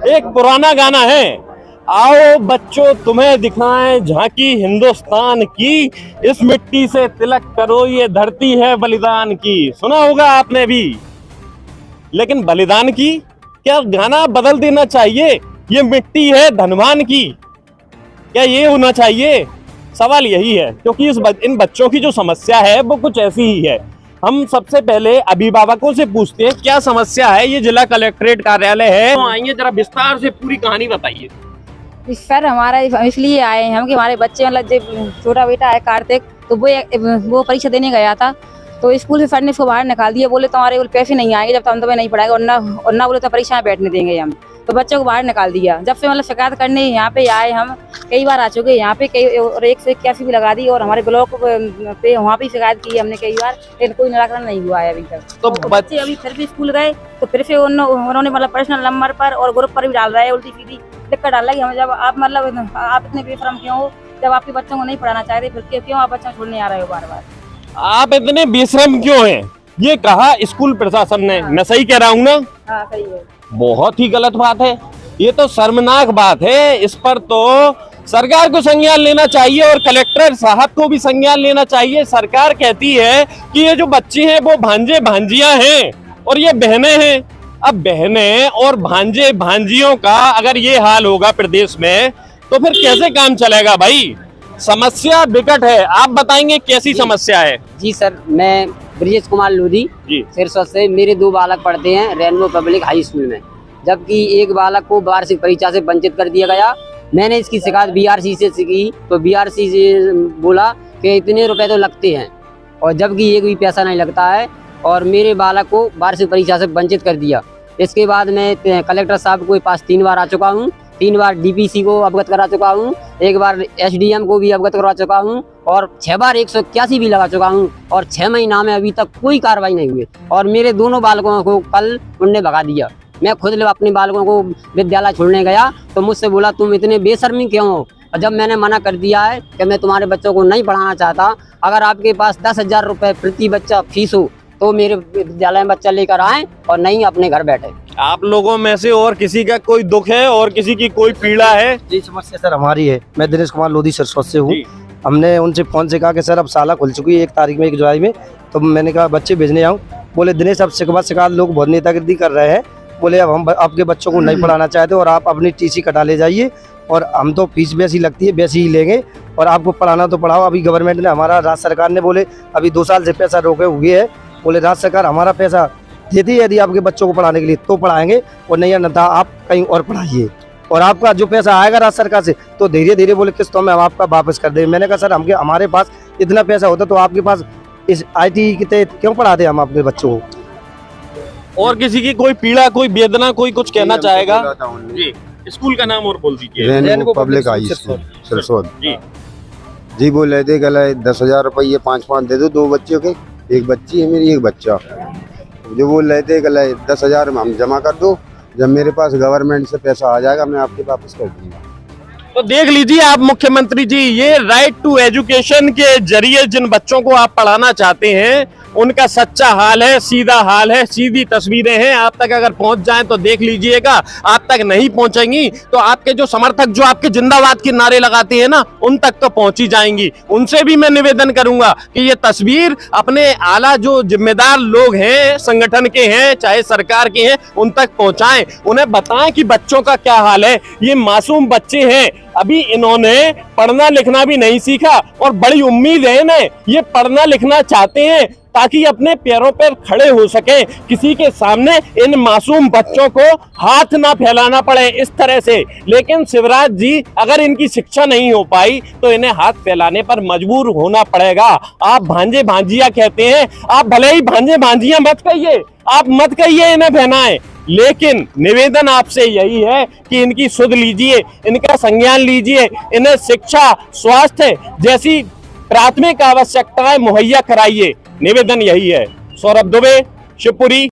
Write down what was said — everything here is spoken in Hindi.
एक पुराना गाना है, आओ बच्चों तुम्हें दिखाएं झांकी हिंदुस्तान की, इस मिट्टी से तिलक करो ये धरती है बलिदान की। सुना होगा आपने भी। लेकिन बलिदान की क्या गाना बदल देना चाहिए, ये मिट्टी है धनवान की, क्या ये होना चाहिए? सवाल यही है, क्योंकि इन बच्चों की जो समस्या है वो कुछ ऐसी ही है। हम सबसे पहले अभिभावकों से पूछते हैं क्या समस्या है। ये जिला कलेक्ट्रेट कार्यालय है, तो आइए जरा विस्तार से पूरी कहानी बताइए। सर हमारा इसलिए आए हैं हम कि हमारे बच्चे मतलब जब छोटा बेटा है कार्तिक, तो वो परीक्षा देने गया था, तो स्कूल से सर ने उसको बाहर निकाल दिया। बोले तुम्हारे पैसे नहीं आएंगे जब तक हम तुम्हें नहीं पढ़ाएंगे, और ना बोले तो परीक्षा में बैठने देंगे हम। तो बच्चों को बाहर निकाल दिया। जब से मतलब शिकायत करने यहाँ पे आए, हम कई बार आ चुके यहाँ पे, कई और 181 भी लगा दी, और हमारे ब्लॉक पे वहाँ भी शिकायत की हमने कई बार, लेकिन कोई निराकरण नहीं हुआ है अभी तक। तो बच्चे अभी फिर भी स्कूल गए तो फिर से उन्होंने मतलब पर्सनल नंबर पर और ग्रुप पर भी डाल रहा है, उल्टी सीधी दिक्कत डाल रहा है। हम जब आप मतलब आप इतने बेशरम क्यों हो, जब आपके बच्चों को नहीं पढ़ाना चाहते फिर क्यों आप बच्चों छोड़ने आ रहे हो बार बार? आप इतने बेशरम क्यों हैं, ये कहा स्कूल प्रशासन ने। मैं सही कह रहा हूँ ना? हाँ सही है। बहुत ही गलत बात है, ये तो शर्मनाक बात है। इस पर तो सरकार को संज्ञान लेना चाहिए और कलेक्टर साहब को भी संज्ञान लेना चाहिए। सरकार कहती है कि ये जो बच्चे हैं वो भांजे भांजियां हैं और ये बहनें हैं। अब बहनें और भांजे भांजियों का अगर ये हाल होगा प्रदेश में तो फिर कैसे काम चलेगा भाई? समस्या विकट है। आप बताएंगे कैसी समस्या है? जी सर, मैं ब्रजेश कुमार लोधी सिरसा से। मेरे 2 बालक पढ़ते हैं रेनबो पब्लिक हाई स्कूल में, जबकि एक बालक को वार्षिक परीक्षा से वंचित कर दिया गया। मैंने इसकी शिकायत बीआरसी से की, तो बीआरसी से बोला कि इतने रुपए तो लगते हैं, और जबकि एक भी पैसा नहीं लगता है, और मेरे बालक को वार्षिक परीक्षा से वंचित कर दिया। इसके बाद मैं कलेक्टर साहब के पास 3 बार आ चुका हूँ, 3 बार डीपीसी को अवगत करा चुका हूँ, 1 बार एसडीएम को भी अवगत करा चुका हूँ, और 6 बार 181 भी लगा चुका हूँ, और 6 महीना में अभी तक कोई कार्रवाई नहीं हुई। और मेरे दोनों बालकों को कल उनने भगा दिया। मैं खुद अपने बालकों को विद्यालय छोड़ने गया तो मुझसे बोला तुम इतने बेशर्मी क्यों हो? और जब मैंने मना कर दिया है कि मैं तुम्हारे बच्चों को नहीं पढ़ाना चाहता, अगर आपके पास 10,000 रुपये प्रति बच्चा फीस हो तो मेरे विद्यालय में बच्चा लेकर आए, और नहीं अपने घर बैठे। आप लोगों में से और किसी का कोई दुख है और किसी की कोई पीड़ा है? जी समस्या सर हमारी है। मैं दिनेश कुमार लोधी सरस्वत से हूँ। हमने उनसे फोन से कहा कि सर अब साला खुल चुकी है 1 तारीख में, 1 जुलाई में। तो मैंने कहा बच्चे भेजने आऊँ। बोले दिनेश अब शिकायत लोग बहुत नेतागिरी कर रहे हैं। बोले अब हम आपके बच्चों को नहीं पढ़ाना चाहते और आप अपनी टीसी कटा ले जाइए, और हम तो फीस वैसी लगती है वैसी ही लेंगे, और आपको पढ़ाना तो पढ़ाओ। अभी गवर्नमेंट ने हमारा राज्य सरकार ने बोले अभी 2 साल से पैसा रोके हुए है। बोले राज्य सरकार हमारा पैसा देती है, यदि आपके बच्चों को पढ़ाने के लिए तो पढ़ाएंगे, और नहीं अन्यथा आप कहीं और पढ़ाइए, और आपका जो पैसा आएगा राज्य सरकार से तो धीरे धीरे बोले किस्तों में हम आपका वापस कर देंगे। मैंने कहा सर हमारे पास इतना पैसा होता तो आपके पास इस IT के तहत क्यों पढ़ाते हम अपने बच्चों को? और किसी की कोई पीड़ा, कोई वेदना, कोई कुछ कहना चाहेगा? जी, स्कूल का नाम और बोल दीजिए। Rainbow public high school Sirsod. जी बोल रहे थे कल 10,000 रुपये 5-5 दे दो, 2 बच्चों के, 1 बच्ची है मेरी 1 बच्चा। जो बोल रहे थे कल 10,000 हम जमा कर दो, जब मेरे पास गवर्नमेंट से पैसा आ जाएगा मैं आपके वापस कर दूंगा। तो देख लीजिए आप मुख्यमंत्री जी, ये राइट टू एजुकेशन के जरिए जिन बच्चों को आप पढ़ाना चाहते हैं उनका सच्चा हाल है, सीधा हाल है, सीधी तस्वीरें हैं। आप तक अगर पहुंच जाएं तो देख लीजिएगा, आप तक नहीं पहुंचेंगी तो आपके जो समर्थक जो आपके जिंदाबाद के नारे लगाते हैं ना, उन तक तो पहुंची जाएंगी। उनसे भी मैं निवेदन करूंगा कि ये तस्वीर अपने आला जो जिम्मेदार लोग हैं, संगठन के हैं चाहे सरकार के हैं, उन तक पहुंचाएं। उन्हें बताएं कि बच्चों का क्या हाल है। ये मासूम बच्चे हैं, अभी इन्होंने पढ़ना लिखना भी नहीं सीखा, और बड़ी उम्मीद है इन्हें, ये पढ़ना लिखना चाहते हैं ताकि अपने पैरों पर खड़े हो सके। किसी के सामने इन मासूम बच्चों को हाथ ना फैलाना पड़े इस तरह से। लेकिन शिवराज जी, अगर इनकी शिक्षा नहीं हो पाई तो इन्हें हाथ फैलाने पर मजबूर होना पड़ेगा। आप भांजे भांजिया कहते हैं, आप भले ही भांजे भांजिया मत कहिए, आप मत कहिए इन्हें बहनाएं, लेकिन निवेदन आपसे यही है कि इनकी सुध लीजिए, इनका संज्ञान लीजिए, इन्हें शिक्षा, स्वास्थ्य जैसी प्राथमिक आवश्यकताएं मुहैया कराइए। निवेदन यही है। सौरभ दुबे, शिवपुरी।